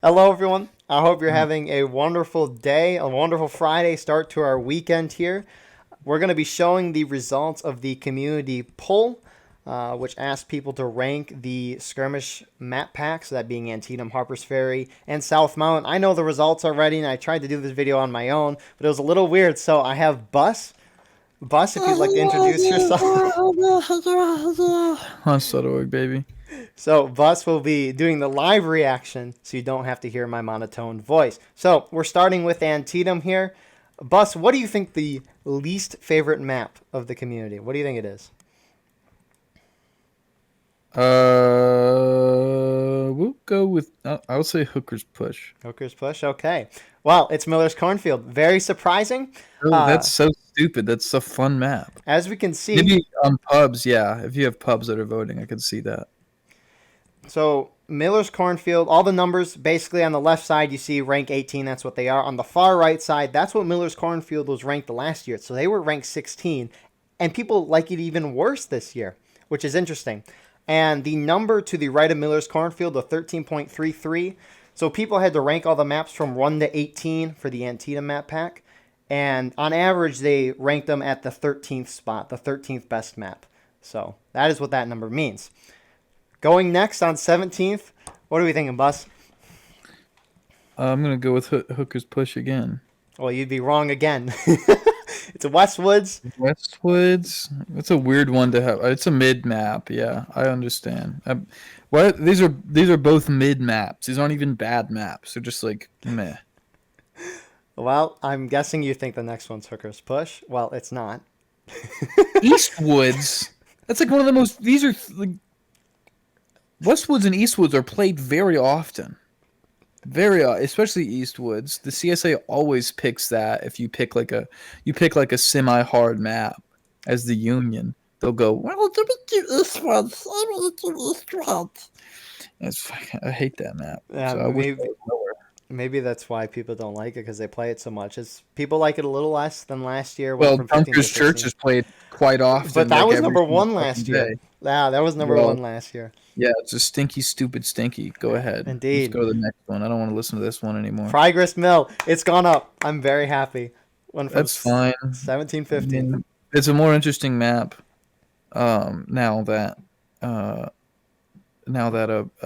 Hello, everyone. I hope you're having a wonderful day, a wonderful Friday start to our weekend here. We're going to be showing the results of the community poll, which asked people to rank the skirmish map packs, that being Antietam, Harpersferry, and South Mountain. I know the results already, and I tried to do this video on my own, but it was a little weird. So I have Bus. Bus, if you'd like to introduce yourself. Hunt.org, baby. So Bus will be doing the live reaction, so you don't have to hear my monotone voice. So we're starting with Antietam here. Bus, what do you think the least favorite map of the community? What do you think it is? We'll go with. I'll say Hooker's Push. Hooker's Push. Okay. Well, it's Miller's Cornfield. Very surprising. Oh, that's so stupid. That's a fun map. As we can see, Maybe on pubs, yeah. If you have pubs that are voting, I could see that. so Miller's Cornfield, all the numbers basically on the left side you see rank 18, that's what they are. On the far right side, that's what Miller's Cornfield was ranked the last year. So they were ranked 16, and people like it even worse this year, which is interesting. And the number to the right of Miller's Cornfield, the 13.33. So people had to rank all the maps from 1 to 18 for the Antietam map pack. And on average, they ranked them at the 13th spot, the 13th best map. So that is what that number means. Going next on 17th, what are we thinking, Bus? I'm gonna go with Hooker's Push again. Well, you'd be wrong again. It's a Westwoods. Westwoods. It's a weird one to have. It's a mid map. Yeah, I understand. What these are both mid maps. These aren't even bad maps. They're just like meh. Well, I'm guessing you think the next one's Hooker's Push. Well, it's not. Eastwoods. That's like one of the most. These are like Westwoods and Eastwoods are played very often. Especially Eastwoods. The CSA always picks that. If you pick like a semi-hard map as the Union, they'll go, well, give me two Eastwoods. I want to do Eastwoods. I hate that map. Yeah, So I wish it was lower. maybe that's why people don't like it, because they play it so much. It's, people like it a little less than last year. Well, Went from 15 to Dunker's Church 16. is played quite often. But that like was every number one fucking last day. year. Yeah, that was number Well, one last year. Yeah, it's a stinky, stupid, stinky. Go ahead. Let's Indeed. go to the next one. I don't want to listen to this one anymore. Progress Mill. It's gone up. I'm very happy. Went from That's fine. 17, I 15. mean, it's a more interesting map. Now that a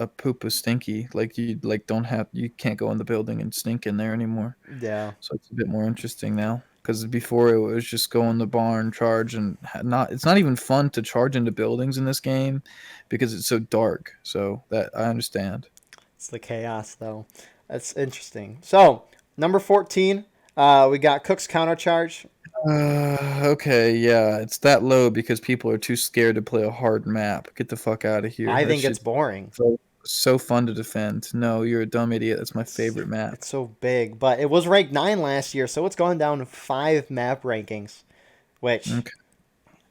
poop is stinky, like you can't go in the building and stink in there anymore. Yeah. So it's a bit more interesting now. Because before it was just go in the barn, charge, and it's not even fun to charge into buildings in this game because it's so dark. So that I understand. It's the chaos, though. That's interesting. So, number 14, we got Cook's Countercharge. Okay, yeah, it's that low because people are too scared to play a hard map. Get the fuck out of here. I That think it's shit's boring. so fun to defend. No, you're a dumb idiot. That's my favorite map. It's so big, but it was ranked 9 last year, so it's gone down 5 map rankings, which Okay.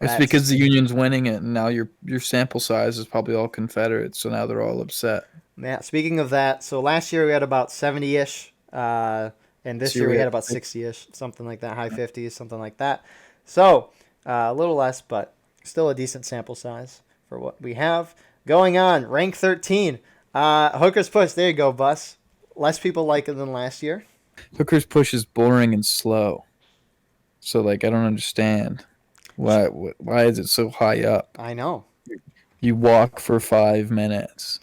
It's that's because the Union's winning it, and now your sample size is probably all Confederates, so now they're all upset. yeah. Speaking of that, so last year we had about 70-ish, and this So year we you're had at about 60-ish, something like that, high 50s, something like that. So a little less, but still a decent sample size for what we have. Going on, rank 13, Hooker's Push. There you go, Bus. Less people like it than last year. Hooker's Push is boring and slow. So like I don't understand why is it so high up? I know. You walk for 5 minutes.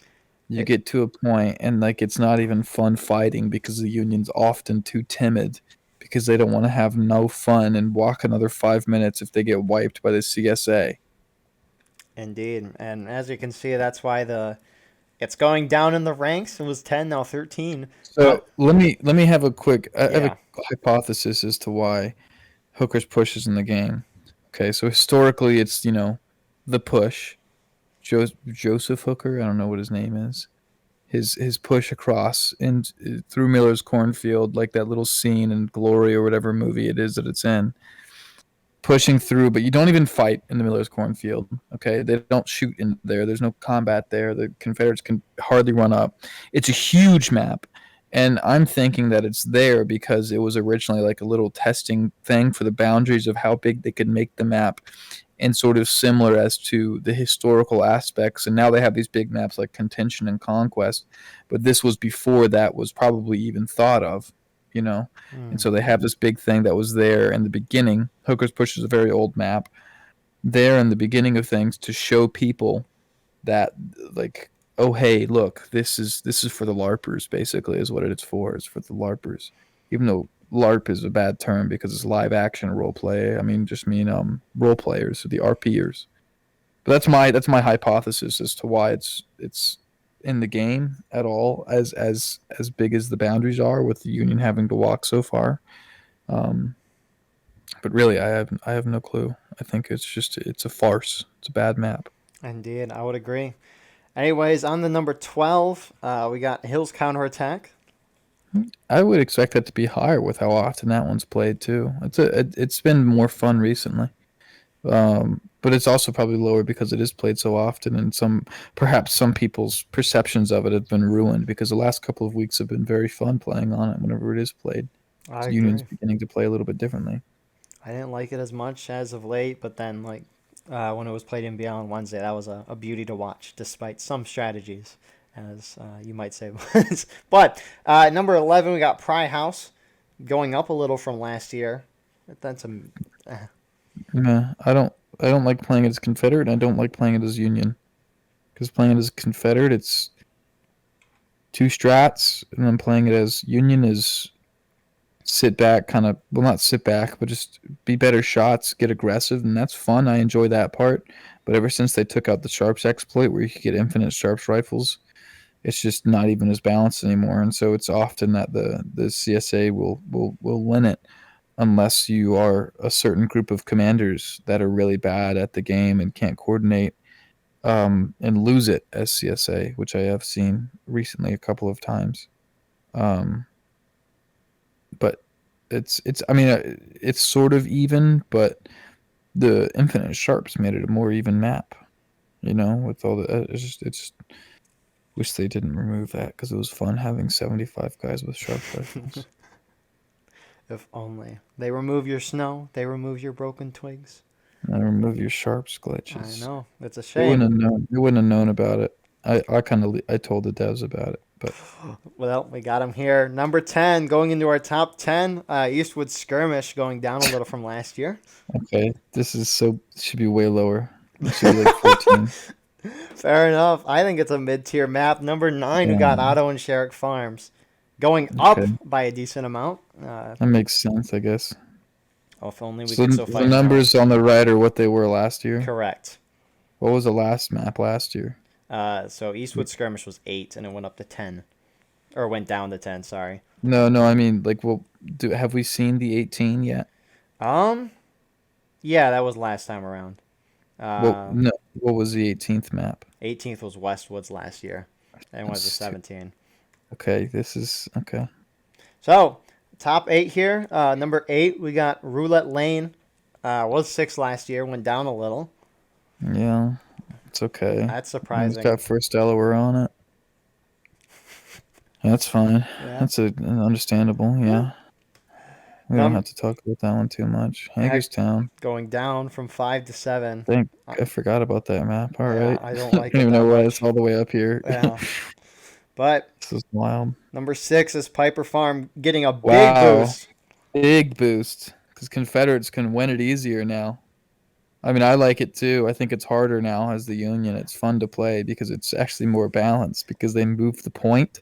You It, get to a point and like it's not even fun fighting because the Union's often too timid because they don't want to have no fun and walk another 5 minutes if they get wiped by the CSA. Indeed, and as you can see, that's why it's going down in the ranks. It was 10, now 13. So let me have a quick. I have Yeah, a hypothesis as to why Hooker's Push is in the game. Okay, so historically it's the push. Joseph Hooker, I don't know what his name is. His push across and through Miller's cornfield, like that little scene in Glory or whatever movie it is that it's in, pushing through. But you don't even fight in the Miller's cornfield. Okay, they don't shoot in there. There's no combat there. The Confederates can hardly run up. It's a huge map. And I'm thinking that it's there because it was originally like a little testing thing for the boundaries of how big they could make the map and sort of similar as to the historical aspects. And now they have these big maps like Contention and Conquest, but this was before that was probably even thought of, you know. And so they have this big thing that was there in the beginning. Hooker's Push is a very old map there in the beginning of things to show people that, like, oh hey, look, this is for the larpers, basically, is what it's for. It's for the larpers, even though larp is a bad term because it's live action role play. I mean, just mean role players, the RPers. But that's my hypothesis as to why it's in the game at all, as big as the boundaries are, with the Union having to walk so far. um but really, I have no clue. I think it's a farce. It's a bad map. Indeed, I would agree. Anyways, on the number 12, we got Hill's Counterattack. I would expect that to be higher with how often that one's played too. It's been more fun recently, but it's also probably lower because it is played so often, and perhaps some people's perceptions of it have been ruined because the last couple of weeks have been very fun playing on it whenever it is played. I The Union's agree. beginning to play a little bit differently. I didn't like it as much as of late, but then like when it was played in Beyond Wednesday, that was a beauty to watch, despite some strategies, as you might say. But number 11, we got Pry House, going up a little from last year. That's a Yeah, I don't like playing it as Confederate, and I don't like playing it as Union, because playing it as Confederate, it's two strats, and then playing it as Union is sit back, kind of, well, not sit back, but just be better shots, get aggressive, and that's fun. I enjoy that part. But ever since they took out the Sharps exploit, where you could get infinite Sharps rifles, it's just not even as balanced anymore. And so it's often that the CSA will win it unless you are a certain group of commanders that are really bad at the game and can't coordinate, and lose it as CSA, which I have seen recently a couple of times. Um, but it's I mean, it's sort of even, but the infinite sharps made it a more even map. With all the it's wish they didn't remove that because it was fun having 75 guys with sharp rifles. if only they remove your snow, they remove your broken twigs. And remove your sharps I glitches. know it's a They wouldn't shame. have known. They wouldn't have known about it. I told the devs about it, but Well, we got him here. Number 10, going into our top 10, Eastwood Skirmish, going down a little from last year. okay, should be way lower. It should be like 14. Fair enough. I think it's a mid-tier map. Number 9, we got Yeah, Otto and Sherrick Farms, going up okay, by a decent amount. that makes sense, I guess. Oh, if only we So could so the find out. numbers on the right are what they were last year. Correct. What was the last map last year? So Eastwood Skirmish was 8, and it went up to 10. Or went down to 10, sorry. No, no, I mean, like, well, have we seen the 18 yet? Um, yeah, that was last time around. Well, Uh, no, what was the 18th map? 18th was Westwoods last year. And went to It's 17. okay. This is okay. So, top 8 here. Number 8, we got Roulette Lane. Was 6 last year, went down a little. Yeah, it's okay. That's It's surprising. got first Delaware on it. That's fine. Yeah. That's understandable. Yeah, we don't Num have to talk about that one too much. heck, Hagerstown. going down from 5 to 7. Think Uh, I forgot about that map. All yeah, right. I don't I like don't it even that know why it's much. all the way up here. Yeah. But This is wild. number 6 is Piper Farm getting a big Wow. boost. Big boost. Because Confederates can win it easier now. I mean, I like it too. I think it's harder now as the Union. It's fun to play because it's actually more balanced because they move the point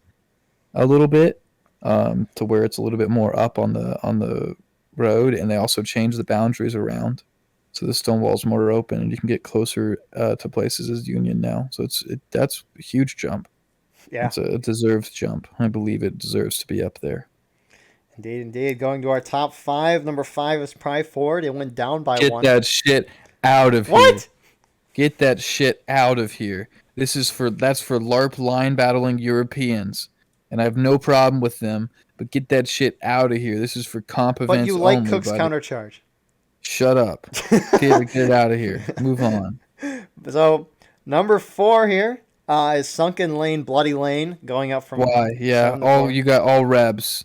a little bit, to where it's a little bit more up on the road, and they also change the boundaries around, so the stone wall's more open, and you can get closer to places as Union now. So that's a huge jump. Yeah, It's a deserved jump. I believe it deserves to be up there. indeed, indeed. Going to our top 5. Number 5 is Pry Ford. It went down by Get 1. that shit out of here. What? Get that shit out of here. That's for LARP line battling Europeans, and I have no problem with them. But get that shit out of here. This is for comp But you events like only, Cook's buddy. Countercharge. Shut up. Get it out of here. Move on. So, number 4 here is Sunken Lane, Bloody Lane, going up from Why? Yeah. 7 to 4. You got all Rebs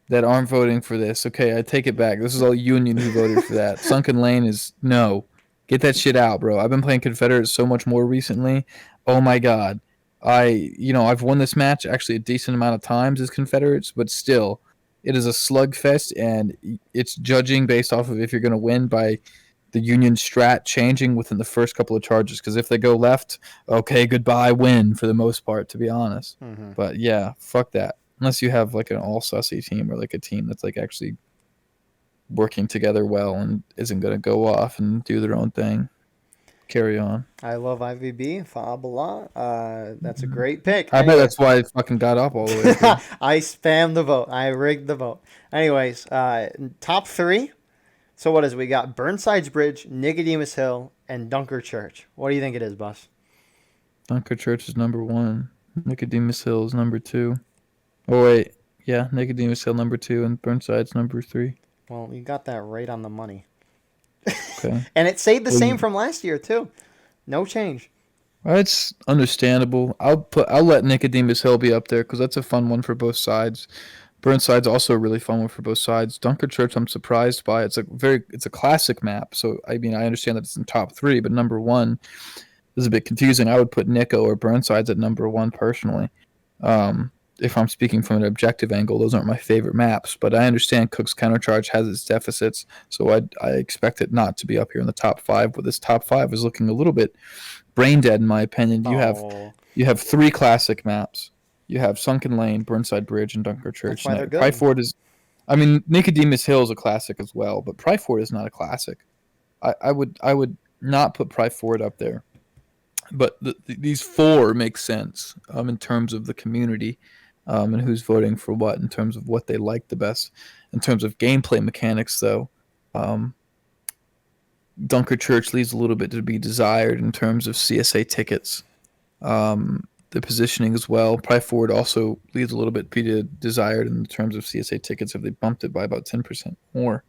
that aren't voting for this. Okay, I take it back. This is all Union who voted for that. Sunken Lane is no. Get that shit out, bro. I've been playing Confederates so much more recently. Oh my god. I've won this match actually a decent amount of times as Confederates, but still, it is a slugfest, and it's judging based off of if you're going to win by the Union strat changing within the first couple of charges. Because if they go left, okay, goodbye, win for the most part, to be honest. Mm-hmm. But yeah, fuck that. Unless you have like an all sussy team or like a team that's like actually working together well and isn't going to go off and do their own thing. Carry on. I love IVB. Fabula. That's a great pick. I bet Anyway, that's why I fucking got up all the way through. I spammed the vote. I rigged the vote. Anyways, top three. So what is we got? Burnside's Bridge, Nicodemus Hill, and Dunker Church. What do you think it is, Bus? Dunker Church is number 1. Nicodemus Hill is number 2. Oh, wait. Yeah, Nicodemus Hill number 2 and Burnside's number 3. Well, you got that right on the money. Okay. And it stayed the Well, same from last year, too. No change. It's understandable. I'll let Nicodemus Hill be up there because that's a fun one for both sides. Burnside's also a really fun one for both sides. Dunker Church, I'm surprised by. It's a classic map. So I mean, I understand that it's in top 3, but number 1 is a bit confusing. I would put Nico or Burnside's at number 1 personally. If I'm speaking from an objective angle, those aren't my favorite maps, but I understand Cook's Countercharge has its deficits, so I expect it not to be up here in the top 5. But this top 5 is looking a little bit brain dead in my opinion. You have 3 classic maps. You have Sunken Lane, Burnside Bridge, and Dunker Church. That's why they're good. Pryford is, I mean, Nicodemus Hill is a classic as well, but Pryford is not a classic. I would not put Pryford up there. But these 4 make sense in terms of the community and who's voting for what in terms of what they like the best. In terms of gameplay mechanics, though, Dunker Church leaves a little bit to be desired in terms of CSA tickets. The positioning as well. Pryford also leaves a little bit to be desired in terms of CSA tickets. If they bumped it by about 10% more,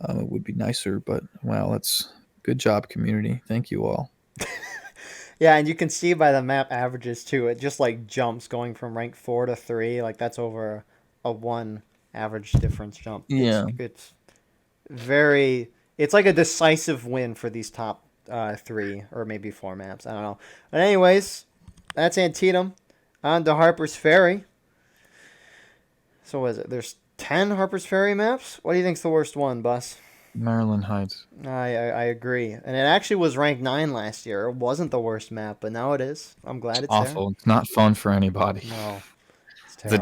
it would be nicer. But wow, that's good job, community. Thank you all. Yeah, and you can see by the map averages too. It just like jumps going from rank 4 to 3. Like that's over a 1 average difference jump. Yeah. It's very. It's like a decisive win for these top 3 or maybe 4 maps. I don't know. But anyways, that's Antietam. On to Harpersferry. So what is it? There's 10 Harpersferry maps. What do you think's the worst one, Bus? Maryland Heights. I agree. And it actually was ranked 9 last year. It wasn't the worst map, but now it is. I'm glad it's Awful. It's not fun for anybody. there. No. The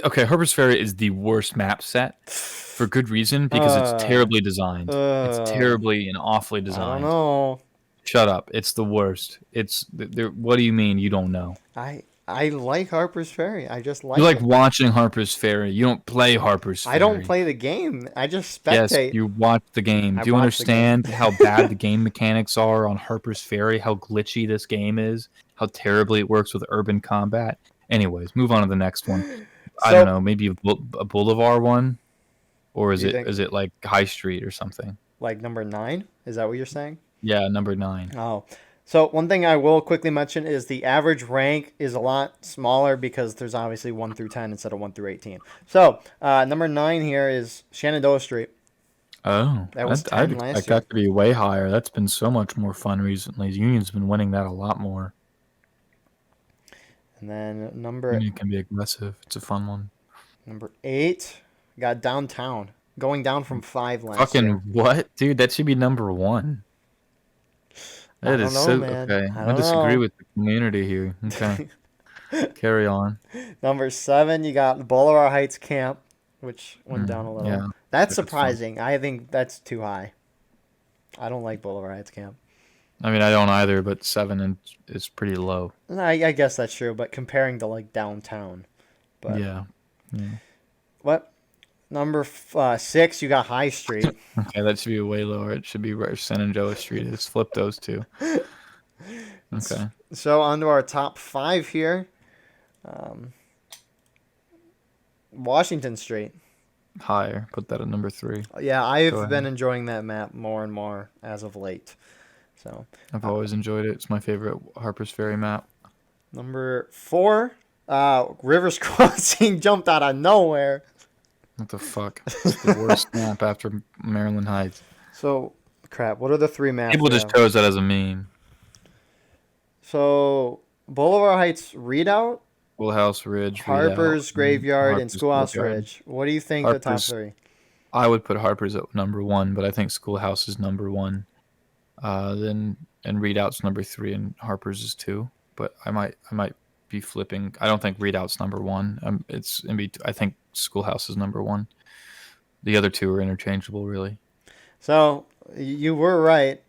okay, Harpersferry is the worst map set for good reason because it's terribly designed. It's terribly and awfully I designed. don't know. Shut up. It's the worst. It's what do you mean you don't know? I like Harpersferry. I just like You like it. watching Harpersferry. You don't play Harpersferry. I don't play the game. I just Yes, spectate. you watch the game. I Do you watch the game. understand how bad the game mechanics are on Harpersferry? How glitchy this game is? How terribly it works with urban combat? Anyways, move on to the next one. I So- don't know, maybe a Boulevard one, or is You it think- is it like High Street or something? Like number 9? Is that what you're saying? Yeah, number 9. Oh. So one thing I will quickly mention is the average rank is a lot smaller because there's obviously 1 through 10 instead of 1 through 18. So number 9 here is Shenandoah Street. Oh, That was I'd 10 last expect year. that to be way higher. That's been so much more fun recently. Union's been winning that a lot more. And then number Union can be aggressive. It's a fun one. Number 8, got Downtown, going down from 5 last Fucking year. what, dude? That should be number 1. I That don't is know, so man. okay. I I don't disagree know. with the community here. Okay, carry on. Number 7, you got Boulevard Heights Camp, which went down a little. yeah, That's it's fun. surprising. I think that's too high. I don't like Boulevard Heights Camp. I mean, I don't either, but 7 is pretty low. I guess that's true, but comparing to like Downtown. But Yeah. what? Number 6, you got High Street. Okay, that should be way lower. It should be where Shenandoah Street is. Flip those two. Okay. So on to our top 5 here. Washington Street. Higher. Put that at number 3. Yeah, Go I've ahead. been enjoying that map more and more as of late. So I've always enjoyed it. It's my favorite Harper's Ferry map. number 4, Rivers Crossing jumped out of nowhere. What the fuck? It's the worst map after Maryland Heights. So Crap. What are the three maps People we just have? chose that as a meme. So Boulevard Heights Redoubt, Schoolhouse Ridge, Redoubt, Harper's Graveyard, and Harper's Schoolhouse Graveyard. Ridge. What do you think the top Harper's. three? I would put Harper's at number one, but I think Schoolhouse is number one. Then and Readout's number three, and Harper's is two. But I might be flipping. I don't think Readout's number one. It's in between. I think Schoolhouse is number one. The other two are interchangeable, really. So you were right.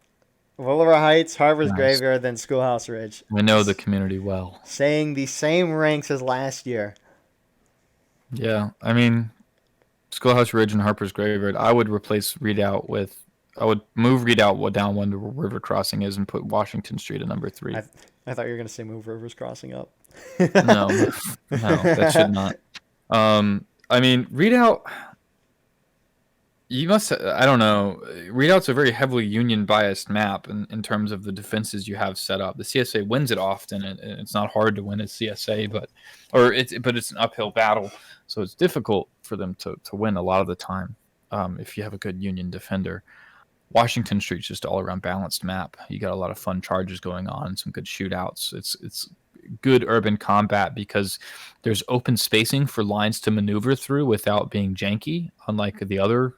Boulevard Heights, Harper's Nice. Graveyard, then Schoolhouse Ridge. I know the community well. Saying the same ranks as last year. Yeah, I mean, Schoolhouse Ridge and Harper's Graveyard. I would replace Redoubt with. I would move Redoubt down one to where River Crossing is and put Washington Street at number three. I thought you were gonna say move Rivers Crossing up. No, no, that should not. I mean, Redoubt. You must. I don't know. Redoubt's a very heavily union biased map in terms of the defenses you have set up. The CSA wins it often, and it's not hard to win a CSA, but it's an uphill battle, so it's difficult for them to win a lot of the time if you have a good union defender. Washington Street's just all around balanced map. You got a lot of fun charges going on and some good shootouts. It's good urban combat because there's open spacing for lines to maneuver through without being janky, unlike the other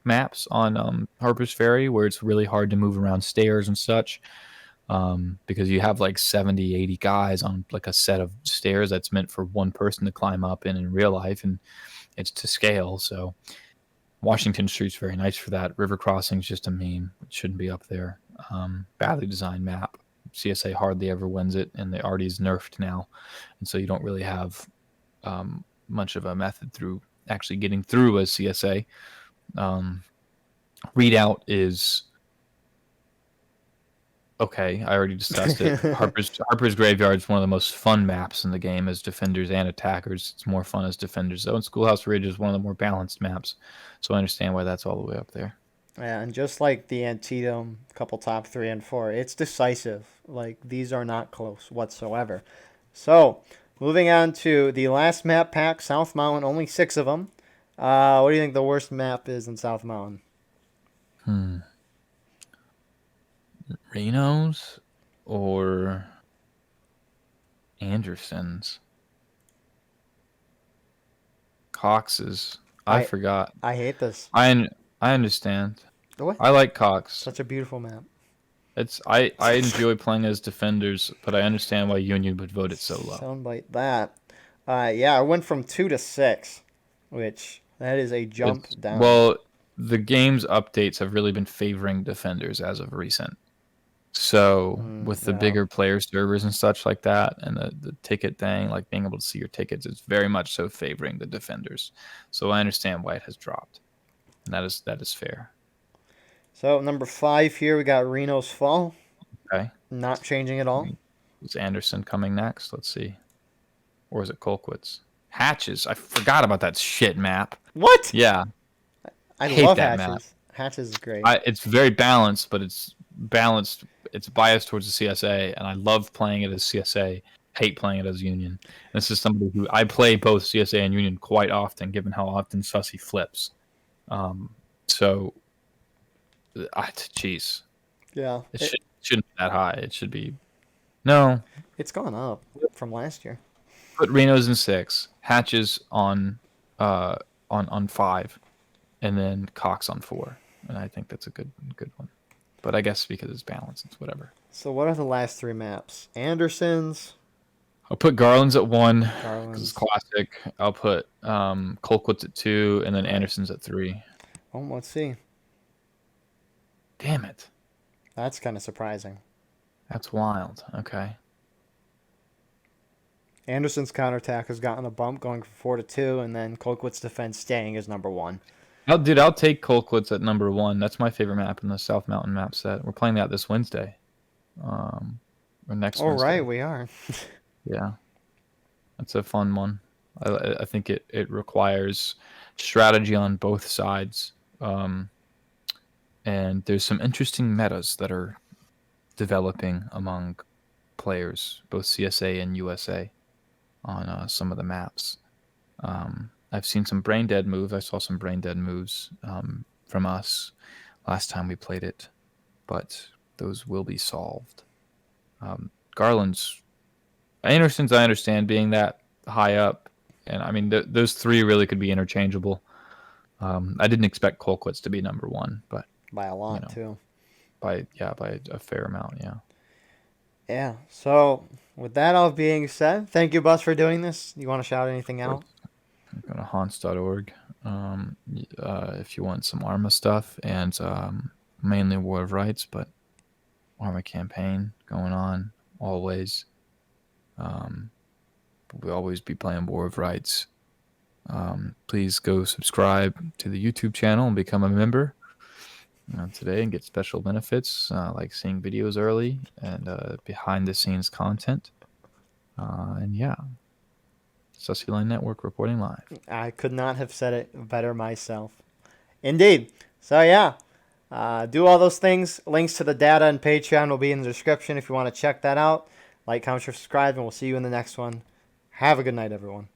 maps on Harpersferry, where it's really hard to move around stairs and such, because you have like 70, 80 guys on like a set of stairs that's meant for one person to climb up in real life, and it's to scale. So Washington Street's very nice for that. River Crossing's just a meme. It shouldn't be up there. Badly designed map. CSA hardly ever wins it, and the already is nerfed now, and so you don't really have much of a method through actually getting through a CSA. Redoubt is okay. I already discussed it. Harper's Graveyard is one of the most fun maps in the game as defenders and attackers. It's more fun as defenders though. And Schoolhouse Ridge is one of the more balanced maps, so I understand why that's all the way up there. Yeah, and just like the Antietam couple top 3 and 4, it's decisive. Like these are not close whatsoever. So moving on to the last map pack, South Mountain, only 6 of them. What do you think the worst map is in South Mountain? Reno's or Anderson's? Cox's. I forgot. I hate this. I understand. What? I like Cox. Such a beautiful map. I enjoy playing as defenders, but I understand why Union would vote it so low. Soundbite that. Yeah, I went from 2 to 6, which that is a jump down. Well, the game's updates have really been favoring defenders as of recent. So with the bigger player servers and such like that, and the ticket thing, like being able to see your tickets, it's very much so favoring the defenders. So I understand why it has dropped, and that is fair. So number 5 here, we got Reno's Fall. Okay. Not changing at all. Is Anderson coming next? Let's see. Or is it Colquitt's? Hatches. I forgot about that shit map. What? Yeah. I hate love that Hatches. map. Hatches is great. It's very balanced, but it's balanced. It's biased towards the CSA, and I love playing it as CSA. Hate playing it as Union. This is somebody who I play both CSA and Union quite often, given how often Sussy flips. Jeez. Yeah. It shouldn't be that high. It should be. No. It's gone up from last year. Put Reno's in 6, Hatches on 5, and then Cox on 4, and I think that's a good one. But I guess because it's balanced, it's whatever. So what are the last 3 maps? Anderson's. I'll put Garland's at 1 because Garland's. it's classic. I'll put Colquitt's at 2, and then Anderson's at 3. Oh, let's see. Damn it. That's kind of surprising. That's wild. Okay. Anderson's counterattack has gotten a bump, going from 4 to 2, and then Colquitt's defense staying as number 1. I'll take Colquitt's at number 1. That's my favorite map in the South Mountain map set. We're playing that this Wednesday. Or next Wednesday. Right, we are. Yeah. That's a fun one. I think it requires strategy on both sides. And there's some interesting metas that are developing among players, both CSA and USA, on some of the maps. I've seen some brain dead moves. I saw some brain dead moves from us. last time we played it, but those will be solved. Garland's Anderson's, I understand being that high up, and I mean those three really could be interchangeable. I didn't expect Colquitt's to be number one, but By a you lot, know, too. by a fair amount, yeah. Yeah. So, with that all being said, thank you, Bus, for doing this. You want to shout anything out? Go to Hans.org if you want some ARMA stuff and mainly War of Rights, but ARMA campaign going on always. We'll always be playing War of Rights. Please go subscribe to the YouTube channel and become a member today and get special benefits like seeing videos early and behind the scenes content. And yeah, Sussy Line Network reporting live. I could not have said it better myself. Indeed. So, yeah. Do all those things. Links to the data and Patreon will be in the description if you want to check that out. Like, comment, subscribe, and we'll see you in the next one. Have a good night, everyone.